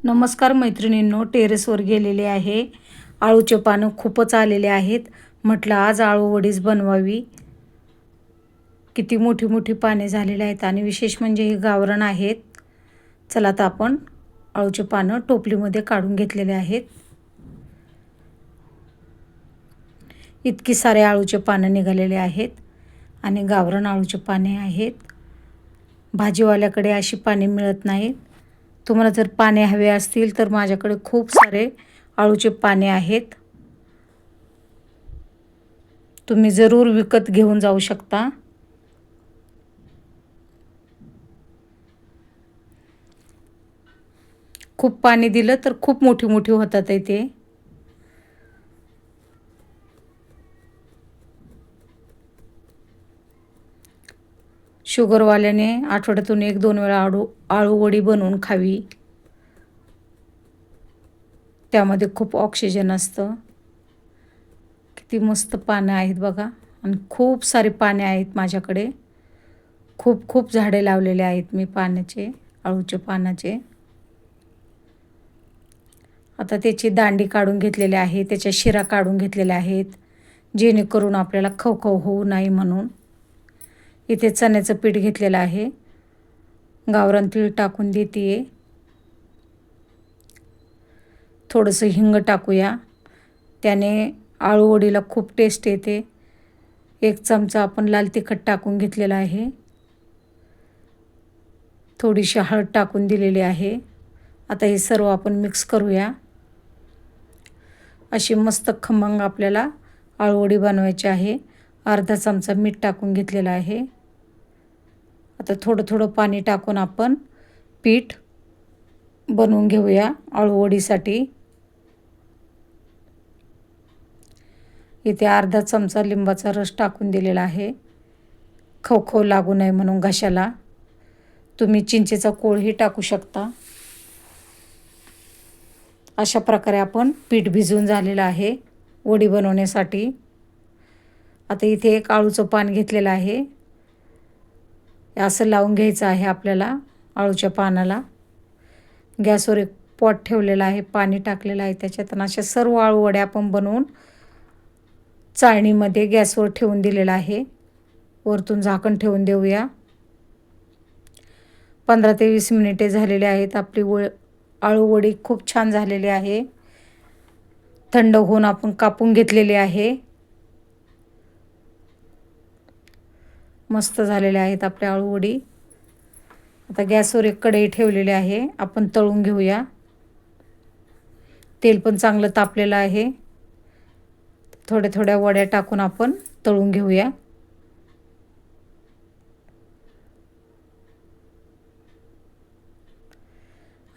नमस्कार मैत्रिणींनो, टेरेसवर गेलेले आहे. आळूचे पानं खूपच आलेले आहेत. म्हटलं आज आळू वडीच बनवावी. किती मोठी मोठी पाने झालेले आहेत आणि विशेष म्हणजे हे गावरान आहेत. चला आता आपण आळूचे पानं टोपलीमध्ये काढून घेतलेले आहेत. इतकी सारे आळूचे पानं निघालेले आहेत आणि गावरान आळूचे पाने आहेत. भाजीवाल्याकडे अशी पाने मिळत नाहीत. तुम्हाला जर पाने हवे असतील तर माझ्याकडे खूप सारे आळूचे पाने आहेत. तुम्ही जरूर विकत घेऊन जाऊ शकता. खूप पाणी दिलं तर खूप मोठी मोठी होतात ते. शुगरवाल्याने आठवड्यातून 1-2 वेळा आळू वडी बनवून खावी. त्यामध्ये खूप ऑक्सिजन असतं. किती मस्त पानं आहेत बघा आणि खूप सारे पाने आहेत माझ्याकडे. खूप खूप झाडे लावलेले आहेत मी पानाचे, आळूच्या पानाचे. आता त्याची दांडी काढून घेतलेली आहे, त्याच्या शिरा काढून घेतलेल्या आहेत, जेणेकरून आपल्याला खवखव होऊ नये म्हणून. इथे चण्याचं पीठ घेतलेलं आहे. गावरान तीळ टाकून देते. थोडंसं हिंग टाकूया, त्याने आळू वडीला खूप टेस्ट येते. 1 चमचा आपण लाल तिखट टाकून घेतलेला आहे. थोडीशी हळद टाकून दिलेली आहे. आता हे सर्व आपण मिक्स करूया. अशी मस्त खमंग आपल्याला आळू वडी बनवायची आहे. अर्धा चमचा मीठ टाकून घेतलेलं आहे. आता थोडं थोडं पाणी टाकून आपण पीठ बनवून घेऊया आळू वडीसाठी. इथे अर्धा चमचा लिंबाचा रस टाकून दिलेला आहे, खवखव लागू नये म्हणून घशाला. तुम्ही चिंचेचा कोळही टाकू शकता. अशा प्रकारे आपण पीठ भिजवून झालेलं आहे वडी बनवण्यासाठी. आता इथे एक आळूचं पान घेतलेलं आहे. असं लावून घ्यायचं आहे आपल्याला आळूच्या पानाला. गॅसवर एक पॉट ठेवलेला आहे, पाणी टाकलेलं आहे त्याच्यात आणि अशा सर्व आळू वड्या आपण बनवून चाळणीमध्ये गॅसवर ठेवून दिलेलं आहे. वरतून झाकण ठेवून देऊया. 15 ते 20 मिनिटे झालेले आहेत. आपली आळू वडी खूप छान झालेली आहे. थंड होऊन आपण कापून घेतलेली आहे. मस्त झालेले आहेत आपल्या आळू वडी. आता गॅसवर एक कढई ठेवलेली आहे, आपण तळून घेऊया. तेल पण चांगलं तापलेलं आहे. थोड्या थोड्या वड्या टाकून आपण तळून घेऊया.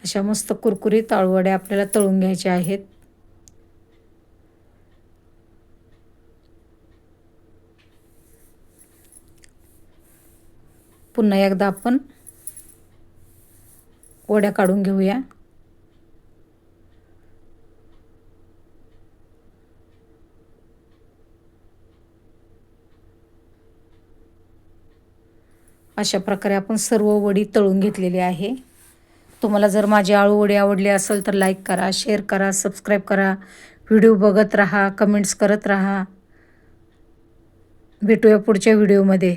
अशा मस्त कुरकुरीत आळू वड्या आपल्याला तळून घ्यायच्या आहेत. पुन्हा एकदा आपण वड्या काढून घेऊया. अशा प्रकारे आपण सर्व वडी तळून घेतलेली आहे. तुम्हाला जर माझी आळू वडी आवडली असेल तर लाईक करा, शेअर करा, सबस्क्राईब करा. व्हिडिओ बघत राहा, कमेंट्स करत राहा. भेटूया पुढच्या व्हिडिओमध्ये.